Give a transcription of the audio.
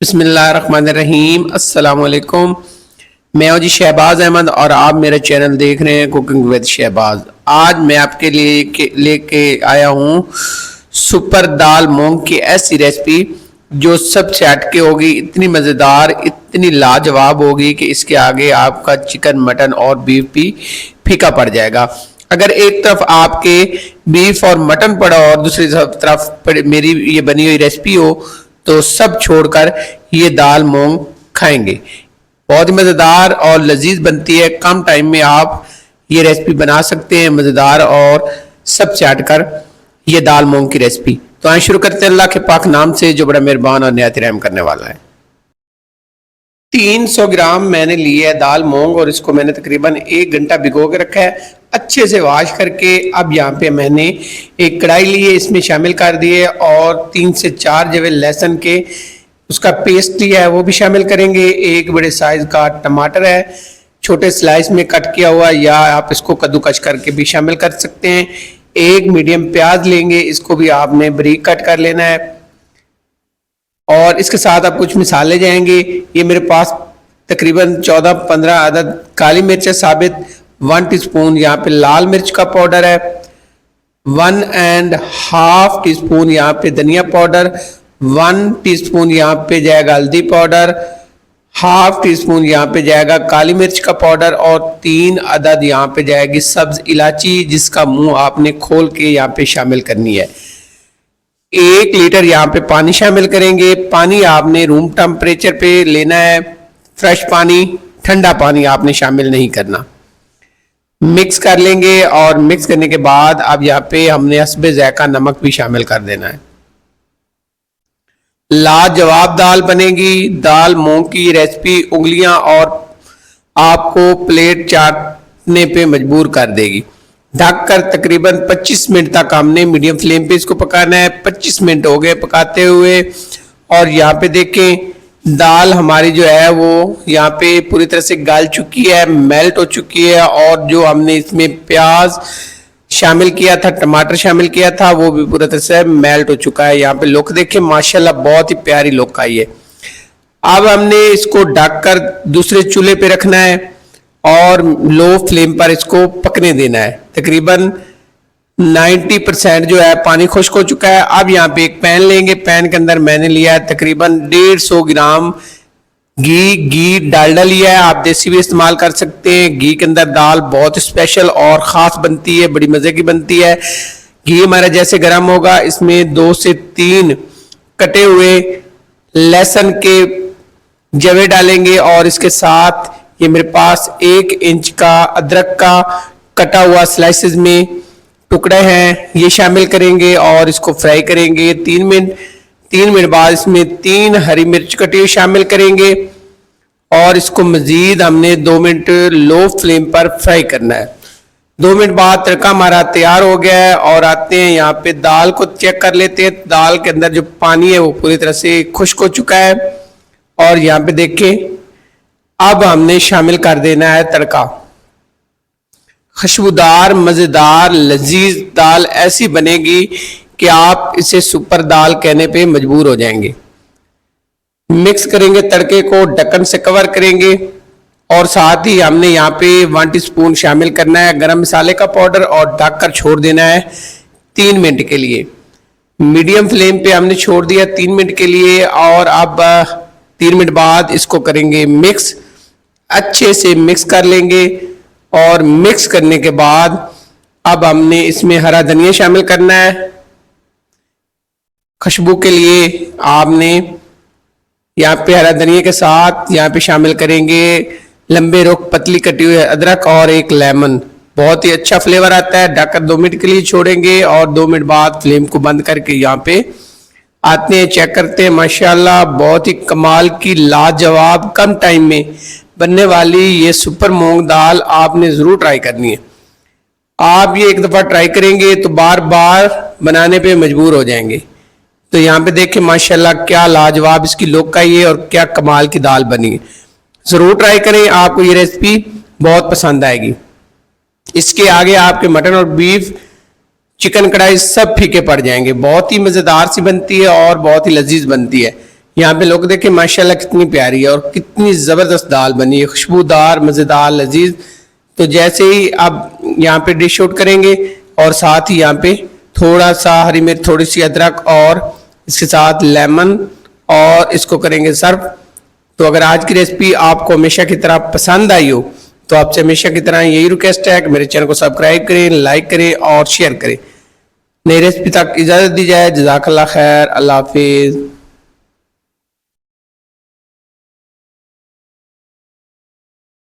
बिस्मिल्लाहिर्रहमानिर्रहीम। अस्सलाम वालेकुम। मैं हूं जी शहबाज अहमद और आप मेरा चैनल देख रहे हैं कुकिंग विद शहबाज। आज मैं आपके लिए लेके आया हूं सुपर दाल मूंग की ऐसी रेसिपी जो सबसे हटके होगी, इतनी मज़ेदार, इतनी लाजवाब होगी कि इसके आगे आपका चिकन मटन और बीफ भी फीका पड़ जाएगा। अगर एक तरफ आपके बीफ और मटन पड़ा और दूसरी तरफ मेरी ये बनी हुई रेसिपी हो तो सब छोड़कर ये दाल मूंग खाएंगे। बहुत ही मज़ेदार और लजीज बनती है। कम टाइम में आप ये रेसिपी बना सकते हैं, मज़ेदार और सब चाट कर ये दाल मूंग की रेसिपी। तो आइए शुरू करते हैं अल्लाह के पाक नाम से जो बड़ा मेहरबान और निहायत रहम करने वाला है। 300 ग्राम मैंने लिए है दाल मूंग और इसको मैंने तकरीबन 1 घंटा भिगो के रखा है अच्छे से वॉश करके। अब यहाँ पे मैंने एक कढ़ाई ली है, इसमें शामिल कर दिए और 3 से 4 जवे लहसुन के उसका पेस्ट लिया है वो भी शामिल करेंगे। एक बड़े साइज का टमाटर है छोटे स्लाइस में कट किया हुआ, या आप इसको कद्दूकस करके भी शामिल कर सकते हैं। एक मीडियम प्याज लेंगे, इसको भी आपने बारीक कट कर लेना है। और इसके साथ आप कुछ मिसाले जाएंगे। ये मेरे पास तकरीबन 14-15 अदद काली मिर्च है साबित, 1 टीस्पून यहाँ पे लाल मिर्च का पाउडर है, 1.5 टीस्पून यहाँ पे धनिया पाउडर, 1 टीस्पून यहाँ पे जाएगा हल्दी पाउडर, 1/2 टीस्पून यहाँ पे जाएगा काली मिर्च का पाउडर और 3 अदद यहाँ पे जाएगी सब्ज इलायची जिसका मुंह आपने खोल के यहाँ पे शामिल करनी है। 1 लीटर यहाँ पे पानी शामिल करेंगे। पानी आपने रूम टेम्परेचर पे लेना है, फ्रेश पानी, ठंडा पानी आपने शामिल नहीं करना। मिक्स कर लेंगे और मिक्स करने के बाद अब यहाँ पे हमने हस्बे ज़ायका नमक भी शामिल कर देना है। लाजवाब दाल बनेगी। दाल मूंग की रेसिपी उंगलियां और आपको प्लेट चाटने पे मजबूर कर देगी। ढककर तकरीबन 25 मिनट तक हमने मीडियम फ्लेम पे इसको पकाना है। 25 मिनट हो गए पकाते हुए और यहाँ पे देखें दाल हमारी जो है वो यहाँ पे पूरी तरह से गल चुकी है, मेल्ट हो चुकी है। और जो हमने इसमें प्याज शामिल किया था, टमाटर शामिल किया था, वो भी पूरी तरह से मेल्ट हो चुका है। यहाँ पे लुक देखें माशाल्लाह बहुत ही प्यारी लुक आई है। अब हमने इसको ढककर दूसरे चूल्हे पे रखना है और लो फ्लेम पर इसको पकने देना है। तकरीबन 90% जो है पानी खुश्क हो चुका है। अब यहाँ पे एक पैन लेंगे, पैन के अंदर मैंने लिया है तकरीबन 150 ग्राम घी डालडा लिया है। आप देसी भी इस्तेमाल कर सकते हैं। घी के अंदर दाल बहुत स्पेशल और ख़ास बनती है, बड़ी मज़े की बनती है। घी हमारा जैसे गर्म होगा इसमें 2 से 3 कटे हुए लहसुन के जवे डालेंगे और इसके साथ ये मेरे पास 1 इंच का अदरक का कटा हुआ स्लाइसेस में टुकड़े हैं ये शामिल करेंगे और इसको फ्राई करेंगे 3 मिनट। 3 मिनट बाद इसमें 3 हरी मिर्च कटी हुई शामिल करेंगे और इसको मजीद हमने 2 मिनट लो फ्लेम पर फ्राई करना है। 2 मिनट बाद तड़का हमारा तैयार हो गया है और आते हैं यहाँ पे दाल को चेक कर लेते हैं। दाल के अंदर जो पानी है वो पूरी तरह से खुश्क हो चुका है और यहाँ पे देखें अब हमने शामिल कर देना है तड़का। खुशबूदार मज़ेदार लजीज दाल ऐसी बनेगी कि आप इसे सुपर दाल कहने पे मजबूर हो जाएंगे। मिक्स करेंगे तड़के को, ढक्कन से कवर करेंगे और साथ ही हमने यहाँ पे 1 टीस्पून शामिल करना है गरम मसाले का पाउडर और ढककर छोड़ देना है 3 मिनट के लिए। मीडियम फ्लेम पे हमने छोड़ दिया 3 मिनट के लिए और अब 3 मिनट बाद इसको करेंगे मिक्स, अच्छे से मिक्स कर लेंगे। और मिक्स करने के बाद अब हमने इसमें हरा धनिया शामिल करना है। खुशबू के लिए आपने यहाँ पे हरा धनिया के साथ यहाँ पे शामिल करेंगे लंबे रुख पतली कटी हुई अदरक और 1 लेमन। बहुत ही अच्छा फ्लेवर आता है। ढककर 2 मिनट के लिए छोड़ेंगे और 2 मिनट बाद फ्लेम को बंद करके यहाँ पे आते हैं, चेक करते हैं। माशाल्लाह बहुत ही कमाल की लाजवाब कम टाइम में बनने वाली ये सुपर मूंग दाल आपने ज़रूर ट्राई करनी है। आप ये एक दफ़ा ट्राई करेंगे तो बार बार बनाने पे मजबूर हो जाएंगे। तो यहाँ पे देखें माशाल्लाह क्या लाजवाब इसकी लुक आई है और क्या कमाल की दाल बनी है। ज़रूर ट्राई करें, आपको ये रेसिपी बहुत पसंद आएगी। इसके आगे आपके मटन और बीफ, चिकन कढ़ाई सब फीके पड़ जाएंगे। बहुत ही मज़ेदार सी बनती है और बहुत ही लजीज बनती है। यहाँ पे लोग देखें माशाल्लाह कितनी प्यारी है और कितनी ज़बरदस्त दाल बनी है, खुशबूदार, मज़ेदार, लजीज। तो जैसे ही आप यहाँ पे डिश आउट करेंगे और साथ ही यहाँ पे थोड़ा सा हरी मिर्च, थोड़ी सी अदरक और इसके साथ लेमन और इसको करेंगे सर्व। तो अगर आज की रेसिपी आपको हमेशा की तरह पसंद आई हो तो आपसे हमेशा की तरह यही रिक्वेस्ट है कि मेरे चैनल को सब्सक्राइब करें, लाइक करें और शेयर करें। नई रेसिपी तक इजाज़त दी जाए। जज़ाकल्लाह खैर, अल्लाह हाफिज़।